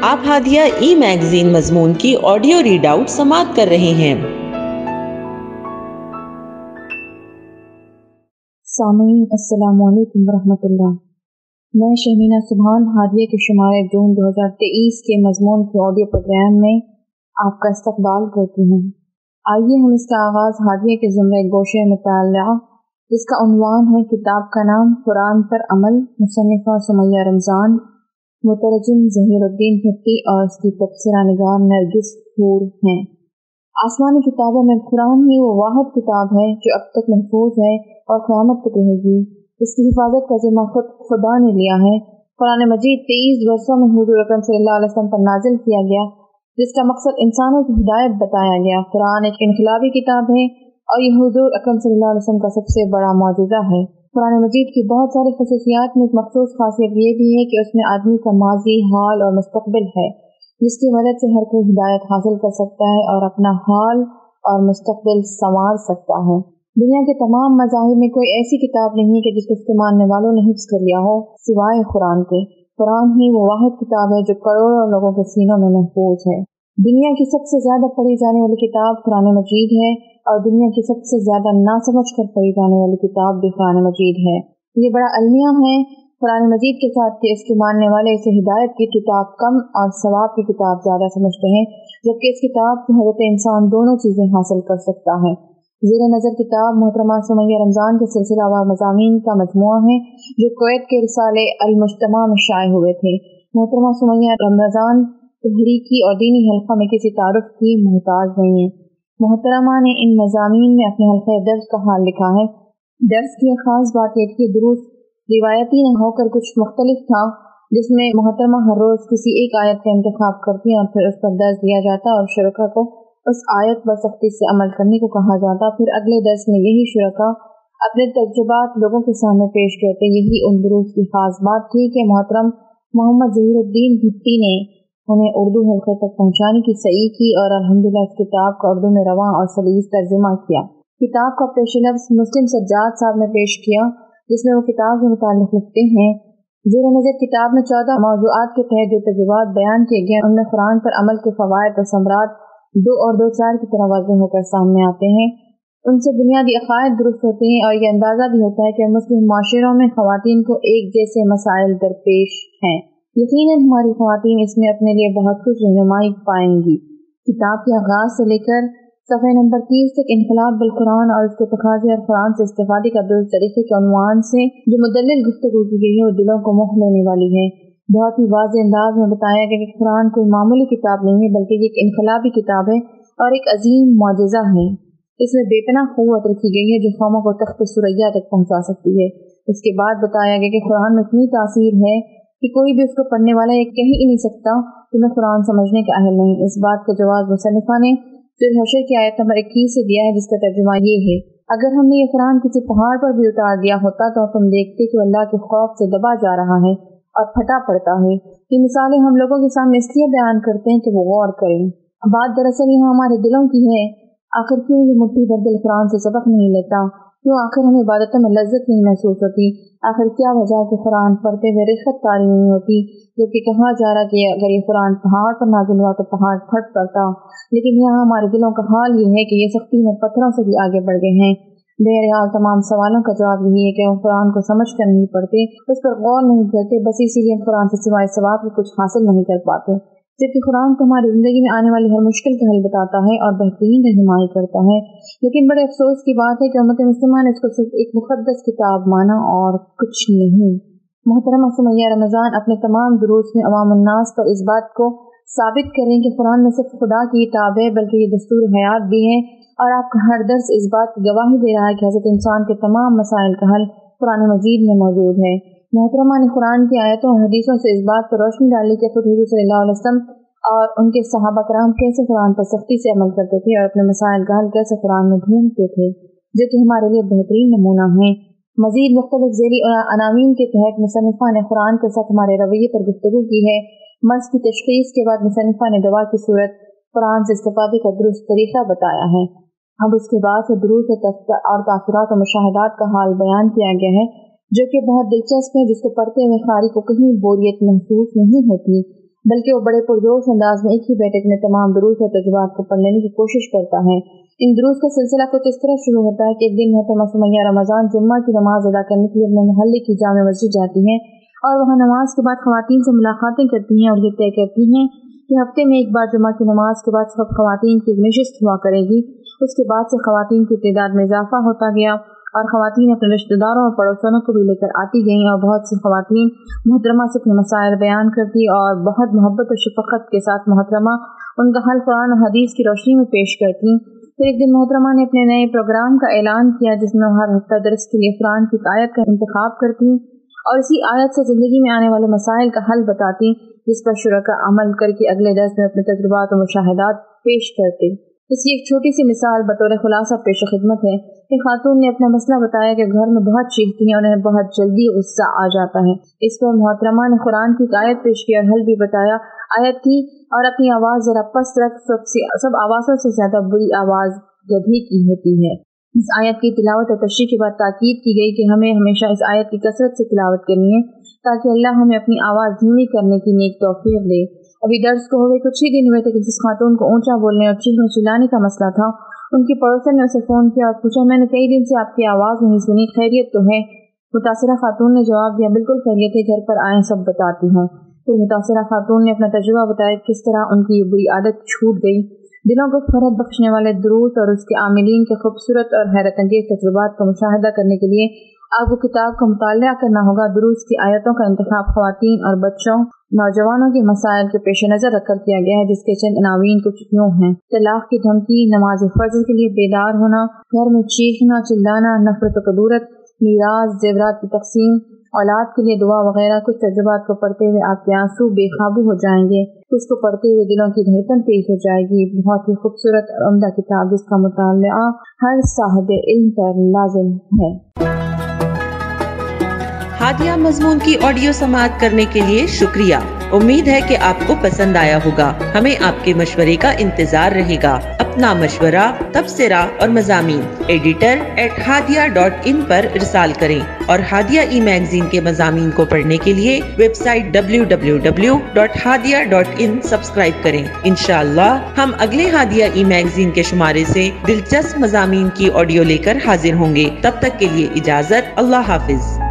آپ Hadiya e magazine मजमून की ऑडियो रीड आउट समाप्त कर रहे हैं। सामीन अस्सलामु अलैकुम वरहमतुल्लाह। मैं शहमीना सुभान हादिया के शुमारे जून 2023 के मजमून के ऑडियो प्रोग्राम में आपका इस्तकबाल करती हूँ। आइए हम इसका आगाज़ हादिया के ज़िम्मे गोशे मुताल्ला जिसका उन्वान है किताब का नाम कुरान पर अमल, मुसन्निफ़ा सुमैया रमज़ान, मुतरजम ज़हीरुद्दीन भट्टी और इसकी तबसरा निगार नरगिस हूर हैं। आसमानी किताबों में कुरान ही वो वाहिद किताब है जो अब तक महफूज है और क़यामत तक रहेगी। इसकी हिफाजत का ज़िम्मा खुद खुदा ने लिया है। कुरान मजीद 23 वर्षों में हुज़ूर अकरम सल्लल्लाहु अलैहि वसल्लम पर नाजिल किया गया, जिसका मकसद इंसानों की हिदायत बताया गया। कुरान एक इनकलाबी किताब है और ये हुज़ूर अकरम सल्लल्लाहु अलैहि वसल्लम का सबसे बड़ा मौजूज़ा है। कुरान मजीद की बहुत सारी खसूसियात में एक मखसूस खासियत ये भी है कि उसमें आदमी का माजी, हाल और मुस्तकबिल है, जिसकी मदद से हर कोई हिदायत हासिल कर सकता है और अपना हाल और मुस्तकबिल संवार सकता है। दुनिया के तमाम मज़ाहिब में कोई ऐसी किताब नहीं है कि जिसको इसके मानने वालों ने हिफ्ज़ कर लिया हो सिवाय कुरान के। कुरान ही वो वाहिद किताब है जो करोड़ों लोगों के सीनों में महफूज है। दुनिया की सबसे ज़्यादा पढ़ी जाने वाली किताब कुरान मजीद है और दुनिया की सबसे ज़्यादा नासमझ कर पढ़ी जाने वाली किताब भी कुरान मजीद है। ये बड़ा अलमिया है कुरान मजीद के साथ कि इसके मानने वाले इसे हिदायत की किताब कम और सवाब की किताब ज़्यादा समझते हैं, जबकि इस किताब से हज़रत इंसान दोनों चीज़ें हासिल कर सकता है। ज़ेर नज़र किताब मोहतरमा सुमैया रमज़ान के सिलसिलावार मज़ामीन का मजमुआ है जो कुवैत के रिसाले अल-मुज्तमा में शाये हुए थे। मोहतरमा सुमैया रमज़ान तहरीकी और दीनी हल्का में किसी तारुफ की मोहताज नहीं है। मोहतरमा ने इन मज़ामीन में अपने हल्का दर्स का हाल लिखा है। दर्स की ख़ास बात यह थी कि दुरूस रिवायती न होकर कुछ मुख्तलिफ था, जिसमें मोहतरमा हर रोज़ किसी एक आयत का इंतखाब करती और फिर उस पर दर्स दिया जाता और शुरका को उस आयत पर सख्ती से अमल करने को कहा जाता। फिर अगले दर्स में यही शुरका अपने तजुर्बात लोगों के सामने पेश करते। यही उन दुरूस की ख़ास बात थी कि मोहतरम मोहम्मद ज़हीरुद्दीन भट्टी ने उन्हें उर्दू हल्के तक पहुँचाने की सही की और अल्हम्दुलिल्लाह इस किताब का उर्दू में रवां और सलीस तर्जुमा किया। किताब का पेश लफ्ज़ मुस्लिम सज्जाद साहब ने पेश किया, जिसमें वो किताब के मुताल्लिक़ लिखते हैं। ज़ेर नज़र किताब में 14 मौज़ूआत के तहत जो तजुर्बात बयान किए गए उनमें कुरान पर अमल के फ़वाइद और समरात 2 और 2 4 की तरह वाज़ेह होकर सामने आते हैं। उनसे बुनियादी अक़ायद दुरुस्त होते हैं और यह अंदाज़ा भी होता है कि मुस्लिम माशरों में ख़वातीन को एक जैसे मसाइल दरपेश हैं। यकीनन हमारी ख़वातीन इसमें अपने लिए बहुत कुछ रहनुमाई पाएंगी। किताब के आगाज़ से लेकर सफ़े नंबर 30 तक इनक़लाब बिल कुरान और उसके तकाज़े और कुरान से इस्तिफ़ादे का दुरुस्त तरीक़े के उन्वान से जो मुदल्लिल गुफ्तगू की गई है वो दिलों को मोह लेने वाली है। बहुत ही वाज़ेह अंदाज में बताया गया कि कुरान कोई मामूली किताब नहीं है, बल्कि ये एक इनक़लाबी किताब है और एक अजीम मौजज़ा है। इसमें बेपनाह क़ुव्वत रखी गई है जो कौमों को तख्त सुरैया तक पहुँचा सकती है। इसके बाद बताया गया कि कुरान में इतनी तासीर है कि कोई भी उसको पढ़ने वाला ये कह ही नहीं सकता कि मैं कुरान समझने का अहल नहीं। इस बात का जवाब मुसन्निफ़ा ने सूरह हशर की आयत नंबर 21 से दिया है, जिसका तर्जुमा ये है। अगर हमने ये कुरान किसी पहाड़ पर भी उतार दिया होता तो तुम देखते कि अल्लाह के खौफ से दबा जा रहा है और फटा पड़ता है। ये मिसालें हम लोगों के सामने इसलिए बयान करते हैं कि वो गौर करें। बात दरअसल यहाँ हमारे दिलों की है। आखिर क्यों ये मुट्ठी भर दिल कुरान से सबक नहीं लेता? क्यों आखिर हमें इबादतों में लज्जत नहीं महसूस होती? आखिर क्या वजह कि कुरान पढ़ते हुए रिफ़त तारी नहीं होती? जबकि कहा जा रहा कि अगर ये कुरान पहाड़ पर नाज़िल हुआ तो पहाड़ फट पड़ता। लेकिन यहाँ हमारे दिलों का हाल ये है कि ये सख्ती में पत्थरों से भी आगे बढ़ गए हैं। बहरहाल तमाम सवालों का जवाब यही है कि हम कुरान को समझ कर नहीं पढ़ते, उस पर गौर नहीं करते, बस इसीलिए कुरान से सिवाय सवाब के कुछ हासिल नहीं कर पाते। जबकि कुरान तो हमारी ज़िंदगी में आने वाली हर मुश्किल का हल बताता है और बेहतरीन रहनुमाई करता है। लेकिन बड़े अफसोस की बात है कि उम्मत मुस्लिमा ने इसको सिर्फ एक मुक़द्दस किताब माना और कुछ नहीं। मोहतरमा सुमैया रमज़ान अपने तमाम दुरूस में अवाम उन्नास पर इस बात को साबित करें कि कुरान में सिर्फ खुदा की किताब है, बल्कि ये दस्तूर हयात भी है। और आपका हर दर्स इस बात की गवाही दे रहा है कि हज़रत इंसान के तमाम मसाइल का हल कुरान मजीद में मौजूद है। मोहतरमा ने कुरान की आयतों और हदीसों से इस बात पर रोशनी डाली कि खुद हुज़ूर सल्लल्लाहु अलैहि वसल्लम और उनके सहाबा कराम कैसे कुरान पर सख्ती से अमल करते थे और अपने मसाइल का हल कैसे कुरान में ढूंढते थे, जो कि हमारे लिए बेहतरीन नमूना है। मजीद मुख्तलिफ ज़ेरी अनावीन के तहत मुसन्निफ़ा ने कुरान के साथ हमारे रवैये पर गुफ्तगू की है। मर्ज़ की तशख़ीस के बाद मुसन्निफ़ा ने दवा की सूरत कुरान से इस्तिफ़ादे का दुरुस्त तरीक़ा बताया है। अब उसके बाद से दुरूस और तासुरात और मुशाहिदात का हाल बयान किया गया है, जो कि बहुत दिलचस्प है, जिसको पढ़ते हुए क़ारी को कहीं बोरियत महसूस नहीं होती। बल्कि वो बड़े पुरजोश अंदाज में एक ही बैठक में तमाम दुरूस और तजुबात को पढ़ लेने की कोशिश करता है। इन दुरूस का सिलसिला कुछ इस तरह शुरू होता है कि एक दिन मोहतरमा सुमैया रमज़ान जुम्मा की नमाज अदा करने के लिए अपने मोहल्ले की जामे मस्जिद जाती हैं और वहाँ नमाज के बाद ख़वातीन से मुलाकातें करती हैं और ये तय करती हैं कि हफ्ते में एक बार जुम्मा की नमाज के बाद सब ख़वातीन की एक नशिस्त हुआ करेगी। उसके बाद से ख़वातीन की तादाद में इजाफा होता गया और ख़वातीन अपने रिश्तेदारों और पड़ोसियों को भी लेकर आती गईं और बहुत सी ख़वातीन मोहतरमा से अपने मसाइल बयान करती और बहुत मोहब्बत और शफ़क़त के साथ मोहतरमा उनका हल कुरान और हदीस की रोशनी में पेश करती। फिर एक दिन मोहतरमा ने अपने नए प्रोग्राम का ऐलान किया जिसमें हर हफ्ता दर्स के लिए कुरान की आयत का इंतखाब करती और इसी आयत से ज़िंदगी में आने वाले मसाइल का हल बताती, जिस पर शुरका अमल करके अगले दर्स में अपने तजुर्बात और मुशाहिदात पेश करते। इसकी एक छोटी सी मिसाल बतौर खुलासा पेश खिदमत है कि खातून ने अपना मसला बताया कि घर में बहुत चीखती हैं और उन्हें बहुत जल्दी गुस्सा आ जाता है। इस पर मोहतरमा ने कुरान की आयत पेश की और हल भी बताया। आयत थी, और अपनी आवाज़ ज़रा पस्त रख, सब आवाज़ों से ज़्यादा बुरी आवाज़ गधी की होती है। इस आयत की तिलावत और तशरीह के बाद ताकीद की गई कि हमें हमेशा इस आयत की कसरत से तिलावत करनी है ताकि अल्लाह हमें अपनी आवाज़ धीमी करने की नेक तौफीक दे। अभी दर्स को हुए कुछ ही दिन हुए थे कि जिस खातून को ऊंचा बोलने और चीखने चिल्लाने का मसला था, उनकी पड़ोसन ने उसे फ़ोन किया और पूछा, मैंने कई दिन से आपकी आवाज़ नहीं सुनी, खैरियत तो है? मुतासिरा खातून ने जवाब दिया, बिल्कुल खैरियत है, घर पर आए सब बताती हूँ। फिर मुतासिरा खातून ने अपना तजुर्बा बताया किस तरह उनकी ये बुरी आदत छूट गई। दिलों को फरहत बख्शने वाले दुरूस और उसके आमिलीन के खूबसूरत और हैरत अंगेज तजुर्बात का मुशाहिदा करने के लिए आपको किताब का मुतालिया करना होगा। दुरूस की आयतों का इंतखाब ख़वातीन और बच्चों नौजवानों के मसाइल के पेश नज़र रखकर किया गया है, जिसके चंद अनावीन कुछ यूँ हैं। तलाक की धमकी, नमाज फजर के लिए बेदार होना, घर में चीखना चिल्लाना, नफरत और कदूरत, मीरास, जेवरात की तकसीम, औलाद के लिए दुआ वगैरह। कुछ तजुर्बात को पढ़ते हुए आपके आंसू बेकाबू हो जाएंगे, कुछ को पढ़ते हुए दिलों की धड़कन तेज हो जाएगी। बहुत ही खूबसूरत और उम्दा किताब जिसका मुतालिया हर साहिब इल्म पर लाजिम है। हादिया मजमून की ऑडियो समाअत करने के लिए शुक्रिया। उम्मीद है कि आपको पसंद आया होगा। हमें आपके मशवरे का इंतजार रहेगा। अपना मशवरा, तबसरा और मज़ामीन editor@hadia.in पर इरसाल करें और हादिया ई मैगजीन के मज़ामीन को पढ़ने के लिए वेबसाइट www.hadia.in सब्सक्राइब करें। इंशाअल्लाह हम अगले हादिया ई मैगजीन के शुमारे से दिलचस्प मज़ामीन की ऑडियो लेकर हाजिर होंगे। तब तक के लिए इजाजत। अल्लाह हाफिज।